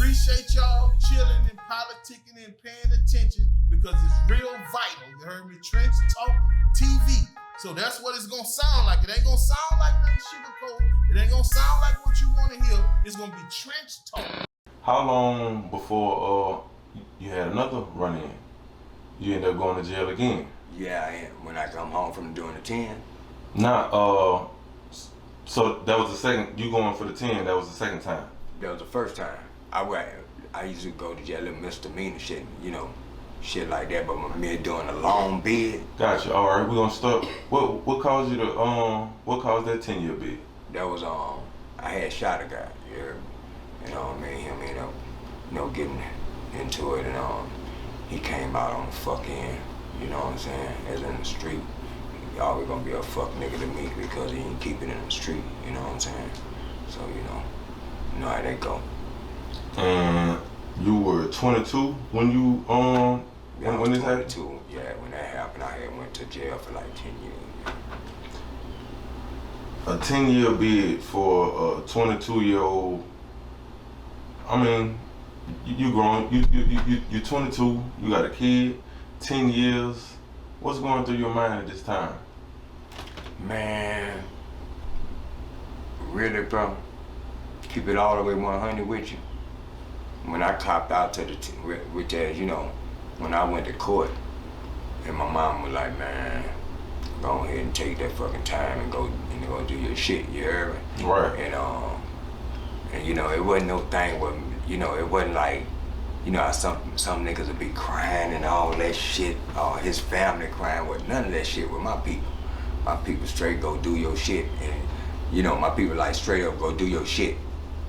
appreciate y'all chilling and politicking and paying attention because it's real vital. You heard me? Trench Talk TV. So that's what it's gonna sound like. It ain't gonna sound like nothing sugarcoat. It ain't gonna sound like what you want to hear. It's gonna be Trench Talk. How long before you had another run-in? You ended up going to jail again? Yeah, I am. When I come home from doing the 10. Nah, so that was the second, you going for the 10, that was the second time? That was the first time. I used to go to jail, little misdemeanor shit, you know, shit like that, but me doing a long bid. Gotcha, alright, we're gonna start. What caused you to, what caused that 10-year bid? That was, I had shot a guy, you know, me and him ended up, getting into it, and he came out on the fuck end, you know what I'm saying, as in the street. He always gonna be a fuck nigga to me because he ain't keep it in the street, you know what I'm saying? So, you know how that go. And you were 22 when you, when this happened? 22, yeah, when that happened, I had went to jail for like 10 years. A 10-year bid for a 22-year-old, I mean, you grown, you're 22, you got a kid, 10 years. What's going through your mind at this time? Man, really, bro, keep it all the way 100 with you. When I copped out to the, which as you know, when I went to court, and my mom was like, man, go ahead and take that fucking time and go do your shit, you heard me? Right. And you know, it wasn't no thing with, you know, it wasn't like, you know how some niggas would be crying and all that shit, or his family crying, with none of that shit with my people. My people straight go do your shit, and you know, my people like straight up go do your shit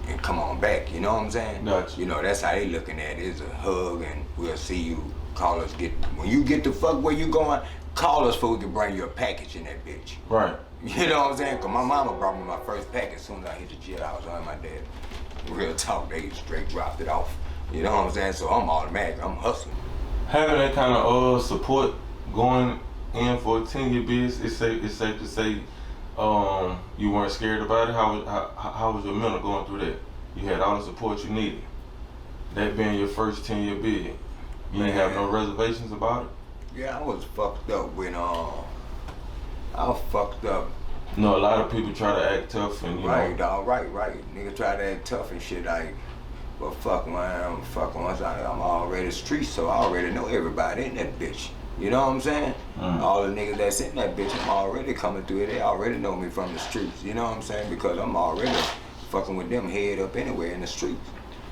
and come on back, you know what I'm saying? Gotcha. You know, that's how they looking at it, it's a hug and we'll see you, call us, when you get the fuck where you going, call us so we can bring you a package in that bitch. Right. You know what I'm saying? Cause my mama brought me my first package as soon as I hit the jailhouse. I and my dad, real talk, they straight dropped it off. You know what I'm saying? So I'm automatic, I'm hustling. Having that kind of support going in for a 10-year bid, it's safe to say you weren't scared about it. How was your mental going through that? You had all the support you needed. That being your first 10-year bid, you didn't have no reservations about it? Yeah, I was fucked up when I was fucked up. You know, a lot of people try to act tough and you right, know. Dog, right. Nigga try to act tough and shit like, but fuck man, once I'm already street, so I already know everybody in that bitch. You know what I'm saying? All the niggas that's in that bitch, I'm already coming through it. They already know me from the streets. You know what I'm saying? Because I'm already fucking with them head up anywhere in the streets.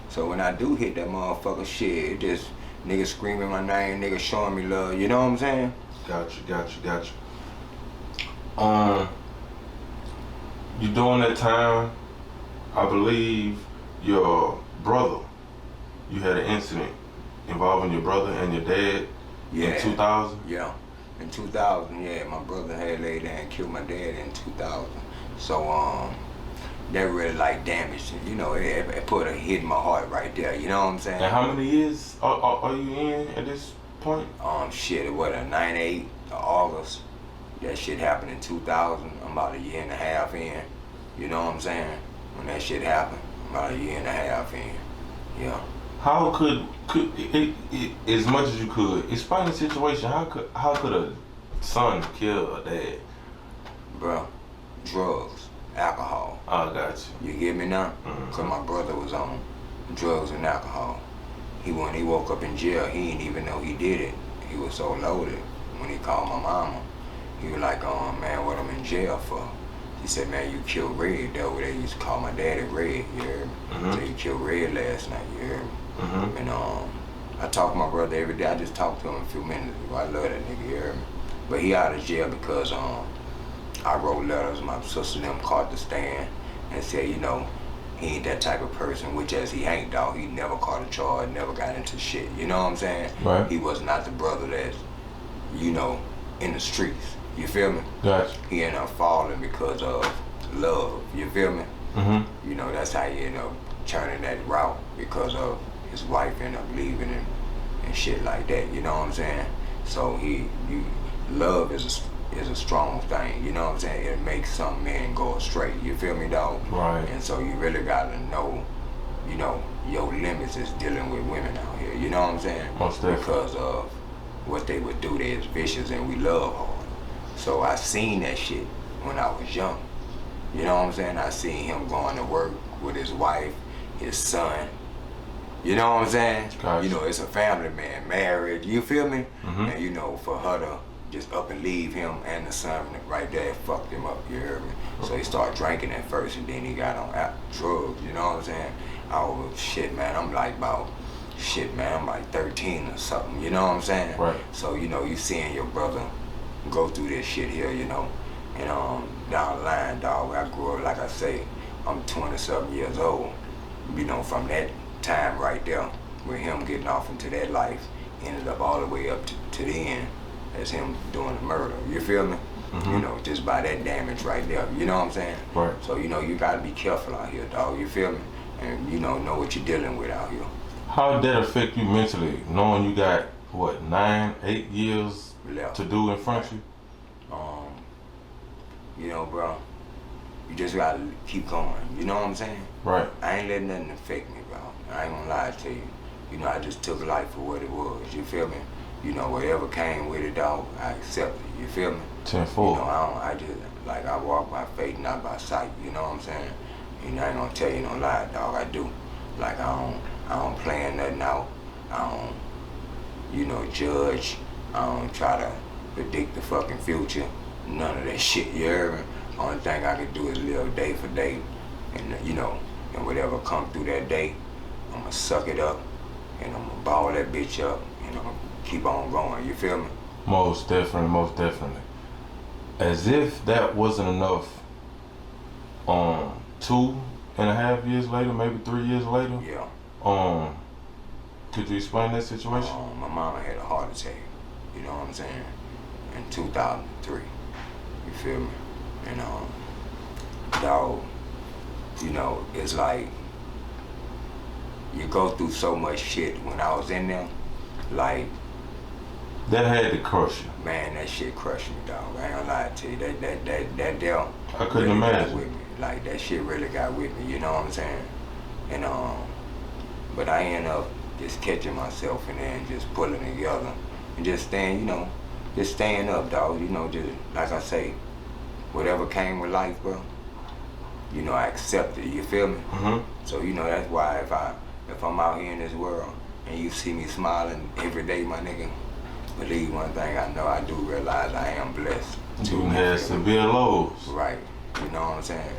So when I do hit that motherfucker shit, it just niggas screaming my name, niggas showing me love. You know what I'm saying? Gotcha. You during that time, I believe your brother, you had an incident involving your brother and your dad in 2000? Yeah, in 2000, yeah, my brother had laid down and killed my dad in 2000. So that really like damaged, you know, it put a hit in my heart right there, you know what I'm saying? And how many years are you in at this point? Shit, what, 98, August. That shit happened in 2000. I'm about a year and a half in. You know what I'm saying? When that shit happened, I'm about a year and a half in. Yeah. How could it, as much as you could, explain the situation, how could a son kill a dad? Bro, drugs, alcohol. I got you. You get me now? Mm-hmm. Cause my brother was on drugs and alcohol. When he woke up in jail, he didn't even know he did it. He was so loaded. When he called my mama, he was like, man, what I'm in jail for? He said, man, you killed Red. That way they used to call my daddy Red, you heard me? Mm-hmm. So you killed Red last night, you heard me? Mm-hmm. And I talk to my brother every day. I just talked to him a few minutes ago. I love that nigga, you heard me? But he out of jail because I wrote letters. My sister and them caught the stand and said, you know, he ain't that type of person, which as he ain't, dog. He never caught a charge, never got into shit. You know what I'm saying? Right. He was not the brother that's, you know, in the streets. You feel me? Gotcha. He ended up falling because of love. You feel me? Mm-hmm. You know, that's how he ended up turning that route because of his wife ended up leaving him and shit like that. You know what I'm saying? So love is a strong thing. You know what I'm saying? It makes some men go astray. You feel me, dog? Right. And so you really gotta know, you know, your limits is dealing with women out here. You know what I'm saying? Most definitely. Because of what they would do. They're vicious and we love hard. So I seen that shit when I was young. You know what I'm saying? I seen him going to work with his wife, his son. You know what I'm saying? Gotcha. You know, it's a family man, married. You feel me? Mm-hmm. And you know, for her to just up and leave him and the son right there, fucked him up. You heard me? So he started drinking at first, and then he got on drugs. You know what I'm saying? Oh shit, man! I'm like 13 or something. You know what I'm saying? Right. So you know, you seeing your brother go through this shit here, you know, and down the line, dog. I grew up, like I say, I'm 27 years old. You know, from that time right there, with him getting off into that life, ended up all the way up to the end as him doing the murder. You feel me? Mm-hmm. You know, just by that damage right there. You know what I'm saying? Right. So, you know, you gotta be careful out here, dog. You feel me? And, you know what you're dealing with out here. How did that affect you mentally, knowing you got, what, 9, 8 years Left. to do in front of you? You know, bro, you just gotta keep going. You know what I'm saying? Right. I ain't letting nothing affect me, bro. I ain't gonna lie to you. You know, I just took life for what it was. You feel me? You know, whatever came with it, dog, I accept it. You feel me? 10-4. You know, I just, like, I walk by faith, not by sight. You know what I'm saying? And I ain't gonna tell you no lie, dog. I do. Like, I don't plan nothing out. I don't, you know, judge. I don't try to predict the fucking future. None of that shit, you heard me? Only thing I can do is live day for day. And, you know, and whatever come through that day, I'm gonna suck it up. And I'm gonna ball that bitch up. And I'm gonna keep on going, you feel me? Most definitely, most definitely. As if that wasn't enough, 2.5 years later, maybe 3 years later. Yeah. Could you explain that situation? My mama had a heart attack, you know what I'm saying, in 2003, you feel me? And dog, you know, it's like, you go through so much shit. When I was in there, like, That had to crush you. man, that shit crushed me, dog. I ain't gonna lie to you. That deal I couldn't really imagine. got with me. Like, that shit really got with me, you know what I'm saying? And but I end up just catching myself and then just pulling together and just staying, you know, just staying up, dog. You know, just like I say, whatever came with life, bro. You know, I accept it. You feel me? Mm-hmm. So you know that's why if I'm out here in this world and you see me smiling every day, my nigga, believe one thing, I know I do realize I am blessed. You had severe lows. Right. You know what I'm saying?